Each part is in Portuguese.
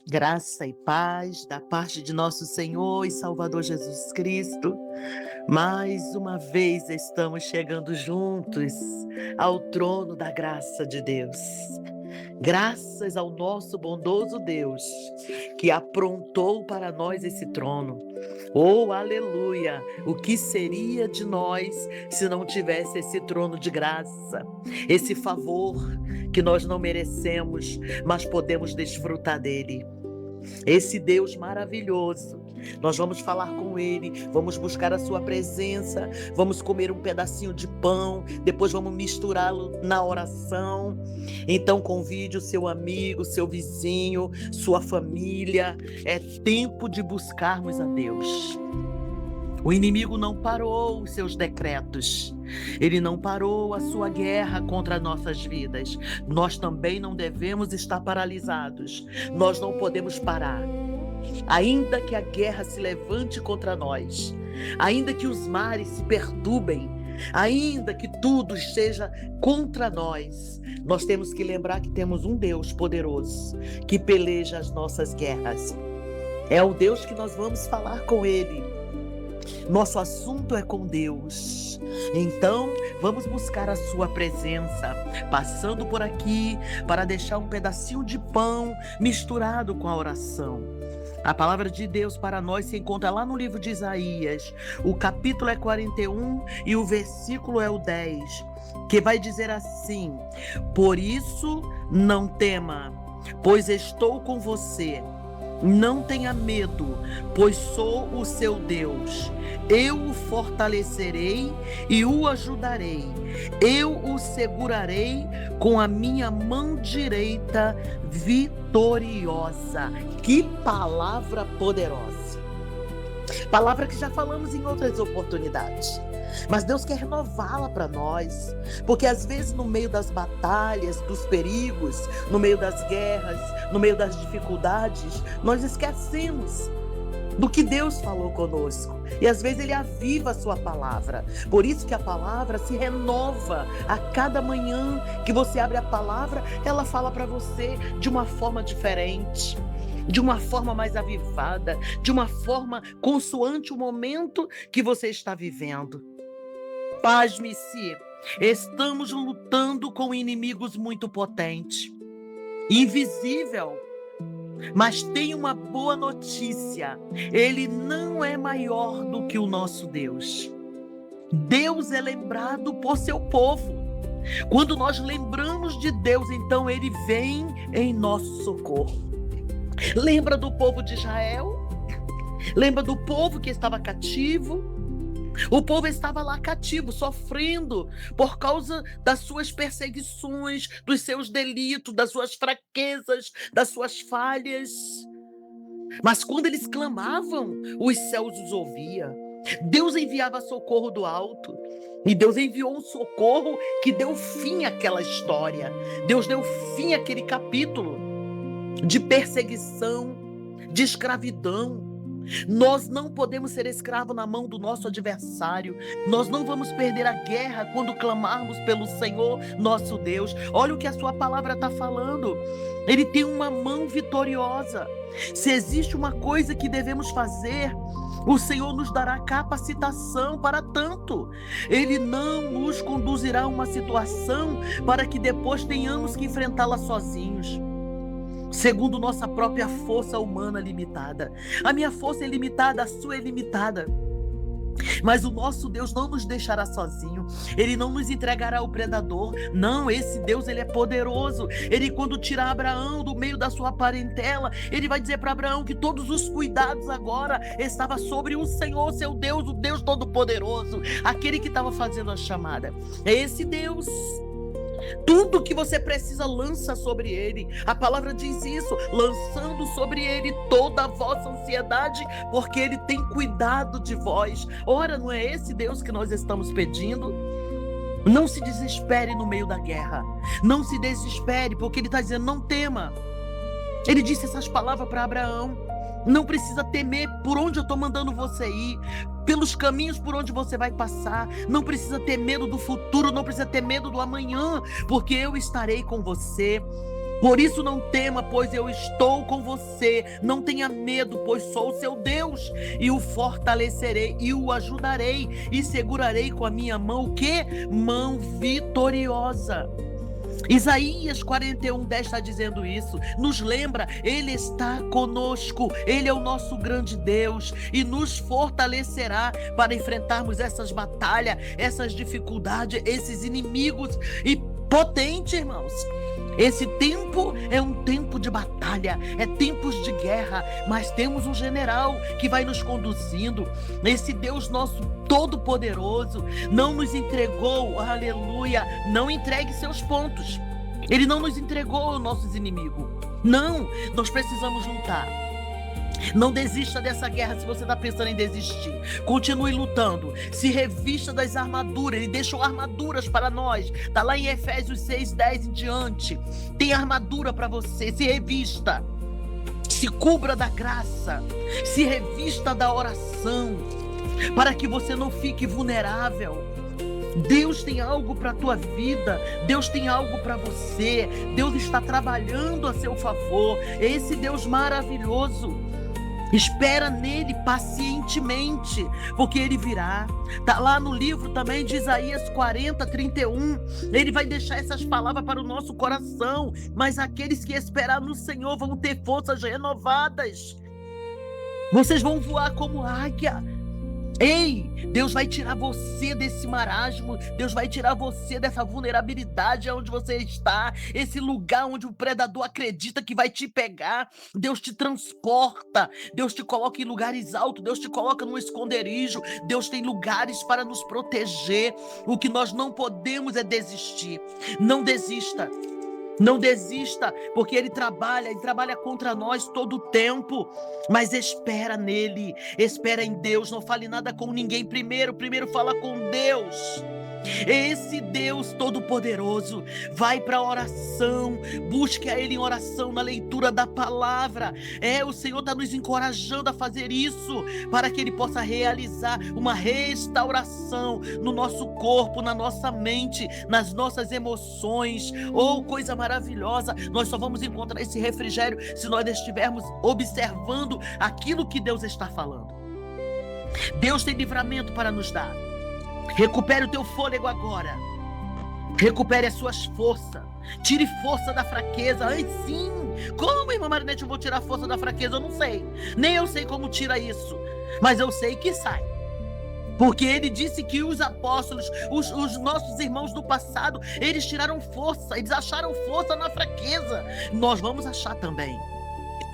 Graça e paz da parte de nosso Senhor e Salvador Jesus Cristo. Mais uma vez estamos chegando juntos ao trono da graça de Deus. Graças ao nosso bondoso Deus, que aprontou para nós esse trono. Oh, aleluia! O que seria de nós se não tivesse esse trono de graça, esse favor que nós não merecemos, mas podemos desfrutar dele? Esse Deus maravilhoso, nós vamos falar com Ele, vamos buscar a sua presença, vamos comer um pedacinho de pão, depois vamos misturá-lo na oração. Então convide o seu amigo, seu vizinho, sua família. É tempo de buscarmos a Deus. O inimigo não parou os seus decretos, ele não parou a sua guerra contra nossas vidas. Nós também não devemos estar paralisados, nós não podemos parar. Ainda que a guerra se levante contra nós, ainda que os mares se perturbem, ainda que tudo esteja contra nós, nós temos que lembrar que temos um Deus poderoso que peleja as nossas guerras. É o Deus que nós vamos falar com Ele. Nosso assunto é com Deus. Então, vamos buscar a sua presença, passando por aqui para deixar um pedacinho de pão misturado com a oração. A palavra de Deus para nós se encontra lá no livro de Isaías. O capítulo é 41 e o versículo é o 10, que vai dizer assim: Por isso não tema, pois estou com você. Não tenha medo, pois sou o seu Deus. Eu o fortalecerei e o ajudarei. Eu o segurarei com a minha mão direita vitoriosa. Que palavra poderosa! Palavra que já falamos em outras oportunidades. Mas Deus quer renová-la para nós, porque às vezes no meio das batalhas, dos perigos, no meio das guerras, no meio das dificuldades, nós esquecemos do que Deus falou conosco. E às vezes Ele aviva a sua palavra. Por isso que a palavra se renova a cada manhã que você abre a palavra, ela fala para você de uma forma diferente, de uma forma mais avivada, de uma forma consoante o momento que você está vivendo. Pasme-se, estamos lutando com inimigos muito potentes, invisível, mas tem uma boa notícia: Ele não é maior do que o nosso Deus. Deus é lembrado por seu povo. Quando nós lembramos de Deus, então Ele vem em nosso socorro. Lembra do povo de Israel? Lembra do povo que estava cativo? O povo estava lá cativo, sofrendo por causa das suas perseguições, dos seus delitos, das suas fraquezas, das suas falhas. Mas quando eles clamavam, os céus os ouviam. Deus enviava socorro do alto. E Deus enviou um socorro que deu fim àquela história. Deus deu fim àquele capítulo de perseguição, de escravidão. Nós não podemos ser escravos na mão do nosso adversário. Nós não vamos perder a guerra quando clamarmos pelo Senhor, nosso Deus. Olha o que a sua palavra está falando. Ele tem uma mão vitoriosa. Se existe uma coisa que devemos fazer, o Senhor nos dará capacitação para tanto. Ele não nos conduzirá a uma situação para que depois tenhamos que enfrentá-la sozinhos, segundo nossa própria força humana limitada. A minha força é limitada, a sua é limitada. Mas o nosso Deus não nos deixará sozinho. Ele não nos entregará ao predador. Não, esse Deus, ele é poderoso. Ele, quando tirar Abraão do meio da sua parentela, ele vai dizer para Abraão que todos os cuidados agora estavam sobre o Senhor, seu Deus, o Deus Todo-Poderoso, aquele que estava fazendo a chamada. É esse Deus. Tudo que você precisa, lança sobre Ele. A palavra diz isso: lançando sobre Ele toda a vossa ansiedade, porque Ele tem cuidado de vós. Ora, não é esse Deus que nós estamos pedindo? Não se desespere no meio da guerra. Não se desespere, porque Ele está dizendo: não tema. Ele disse essas palavras para Abraão. Não precisa temer por onde eu estou mandando você ir, pelos caminhos por onde você vai passar. Não precisa ter medo do futuro, não precisa ter medo do amanhã, porque eu estarei com você. Por isso não tema, pois eu estou com você. Não tenha medo, pois sou o seu Deus. E o fortalecerei, e o ajudarei, e segurarei com a minha mão, o quê? Mão vitoriosa. Isaías 41:10 está dizendo isso, nos lembra, Ele está conosco, Ele é o nosso grande Deus e nos fortalecerá para enfrentarmos essas batalhas, essas dificuldades, esses inimigos e potente, irmãos. Esse tempo é um tempo de batalha, é tempos de guerra, mas temos um general que vai nos conduzindo. Esse Deus nosso todo-poderoso não nos entregou, aleluia, não entregue seus pontos. Ele não nos entregou aos nossos inimigos. Não, nós precisamos lutar. Não desista dessa guerra se você está pensando em desistir. Continue lutando. Se revista das armaduras. Ele deixou armaduras para nós. Está lá em Efésios 6:10 em diante. Tem armadura para você. Se revista. Se cubra da graça. Se revista da oração. Para que você não fique vulnerável. Deus tem algo para a tua vida, Deus tem algo para você, Deus está trabalhando a seu favor, esse Deus maravilhoso. Espera nele pacientemente, porque ele virá. Está lá no livro também de Isaías 40:31. Ele vai deixar essas palavras para o nosso coração. Mas aqueles que esperar no Senhor vão ter forças renovadas. Vocês vão voar como águia. Ei, Deus vai tirar você desse marasmo, Deus vai tirar você dessa vulnerabilidade onde você está, esse lugar onde o predador acredita que vai te pegar. Deus te transporta, Deus te coloca em lugares altos, Deus te coloca num esconderijo, Deus tem lugares para nos proteger. O que nós não podemos é desistir. Não desista. Não desista, porque ele trabalha contra nós todo o tempo, mas espera nele, espera em Deus, não fale nada com ninguém primeiro fala com Deus. Esse Deus todo-poderoso, vai para a oração, busque a Ele em oração, na leitura da palavra. O Senhor está nos encorajando a fazer isso, para que Ele possa realizar uma restauração no nosso corpo, na nossa mente, nas nossas emoções. Coisa maravilhosa, nós só vamos encontrar esse refrigério se nós estivermos observando aquilo que Deus está falando. Deus tem livramento para nos dar. Recupere o teu fôlego agora. Recupere as suas forças. Tire força da fraqueza. Sim. Como, irmã Marinete, eu vou tirar força da fraqueza? Eu não sei. Nem eu sei como tira isso. Mas eu sei que sai. Porque ele disse que os apóstolos, os nossos irmãos do passado, eles tiraram força. Eles acharam força na fraqueza. Nós vamos achar também.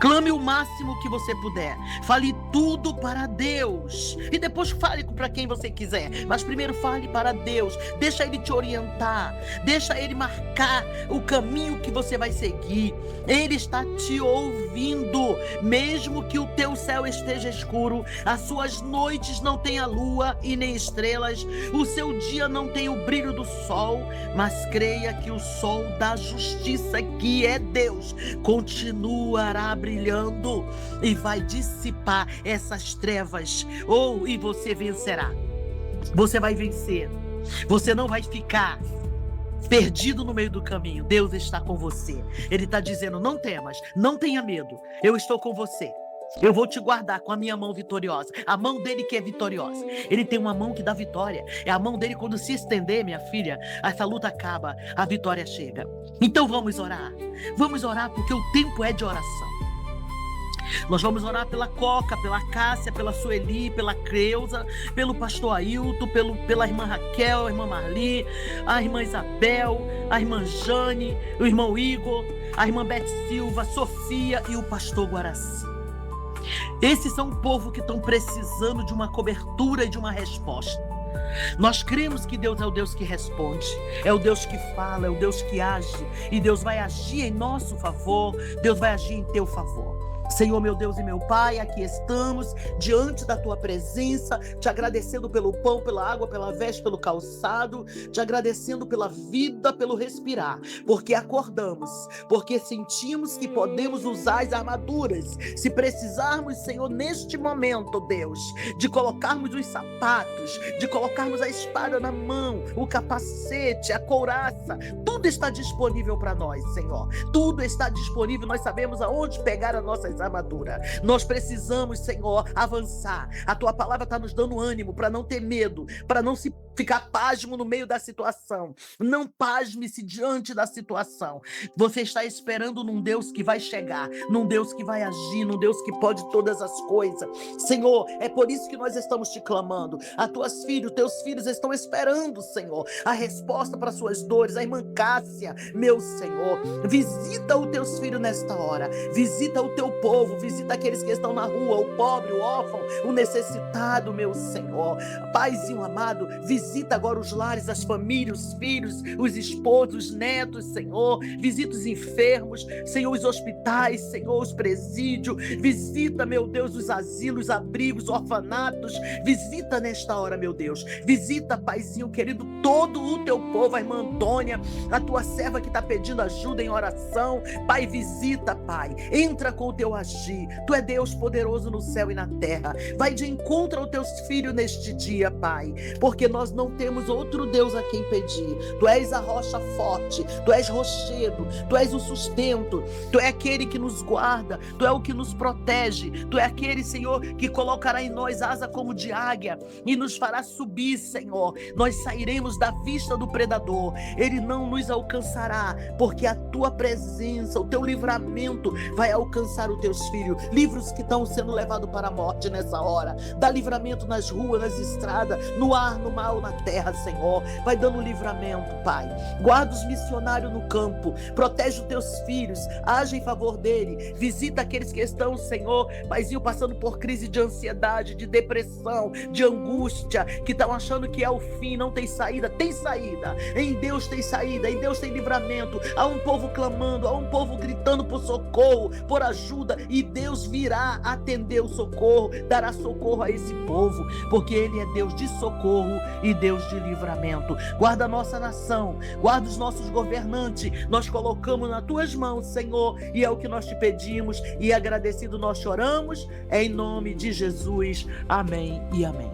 Clame o máximo que você puder. Fale tudo para Deus. E depois fale para quem você quiser. Mas primeiro fale para Deus. Deixa Ele te orientar. Deixa Ele marcar o caminho que você vai seguir. Ele está te ouvindo. Mesmo que o teu céu esteja escuro, as suas noites não tenham lua e nem estrelas, o seu dia não tem o brilho do sol, mas creia que o sol da justiça, que é Deus, continuará brilhando e vai dissipar essas trevas. E você vencerá. Você vai vencer. Você não vai ficar perdido no meio do caminho. Deus está com você. Ele está dizendo: não temas, não tenha medo. Eu estou com você. Eu vou te guardar com a minha mão vitoriosa. A mão dele que é vitoriosa. Ele tem uma mão que dá vitória. É a mão dele, quando se estender, minha filha, essa luta acaba, a vitória chega. Então vamos orar. Vamos orar, porque o tempo é de oração. Nós vamos orar pela Coca, pela Cássia, pela Sueli, pela Creuza, pelo pastor Ailton, pela irmã Raquel, a irmã Marli, a irmã Isabel, a irmã Jane, o irmão Igor, a irmã Beth Silva, a Sofia e o pastor Guaraci. Esses são o povo que estão precisando de uma cobertura e de uma resposta. Nós cremos que Deus é o Deus que responde, é o Deus que fala, é o Deus que age, e Deus vai agir em nosso favor, Deus vai agir em teu favor. Senhor, meu Deus e meu Pai, aqui estamos diante da tua presença, te agradecendo pelo pão, pela água, pela veste, pelo calçado, te agradecendo pela vida, pelo respirar, porque acordamos, porque sentimos que podemos usar as armaduras, se precisarmos, Senhor, neste momento, Deus, de colocarmos os sapatos, de colocarmos a espada na mão, o capacete, a couraça, tudo está disponível para nós, Senhor, tudo está disponível, nós sabemos aonde pegar as nossas armaduras. Nós precisamos, Senhor, avançar. A tua palavra está nos dando ânimo para não ter medo, para não se ficar pasmo no meio da situação. Não pasme-se diante da situação. Você está esperando num Deus que vai chegar, num Deus que vai agir, num Deus que pode todas as coisas. Senhor, é por isso que nós estamos te clamando. Teus filhos estão esperando, Senhor, a resposta para suas dores. A irmã Cássia, meu Senhor, visita os teus filhos nesta hora. Visita o teu povo, visita aqueles que estão na rua, o pobre, o órfão, o necessitado, meu Senhor. Paizinho amado, visita agora os lares, as famílias, os filhos, os esposos, os netos, Senhor. Visita os enfermos, Senhor, os hospitais, Senhor, os presídios. Visita, meu Deus, os asilos, abrigos, orfanatos. Visita nesta hora, meu Deus. Visita, Paizinho querido, todo o teu povo, a irmã Antônia, a tua serva que está pedindo ajuda em oração. Pai, visita, Pai. Entra com o teu agir. Tu é Deus poderoso no céu e na terra. Vai de encontro aos teus filhos neste dia, Pai, porque nós não temos outro Deus a quem pedir. Tu és a rocha forte, tu és rochedo, tu és o sustento, tu é aquele que nos guarda, tu é o que nos protege, tu é aquele, Senhor, que colocará em nós asa como de águia e nos fará subir, Senhor. Nós sairemos da vista do predador, ele não nos alcançará, porque a tua presença, o teu livramento vai alcançar os teus filhos. Livros que estão sendo levados para a morte nessa hora, dá livramento nas ruas, nas estradas, no ar, no mar, na terra, Senhor. Vai dando livramento, Pai. Guarda os missionários no campo, protege os teus filhos, age em favor dele, visita aqueles que estão, Senhor, Paizinho, passando por crise de ansiedade, de depressão, de angústia, que estão achando que é o fim, não tem saída. Tem saída, em Deus tem saída, em Deus tem livramento. Há um povo clamando, há um povo gritando por socorro, por ajuda, e Deus virá atender o socorro, dará socorro a esse povo, porque ele é Deus de socorro e Deus de livramento. Guarda a nossa nação, guarda os nossos governantes, nós colocamos nas tuas mãos, Senhor, e é o que nós te pedimos, e agradecido nós choramos, em nome de Jesus, amém e amém.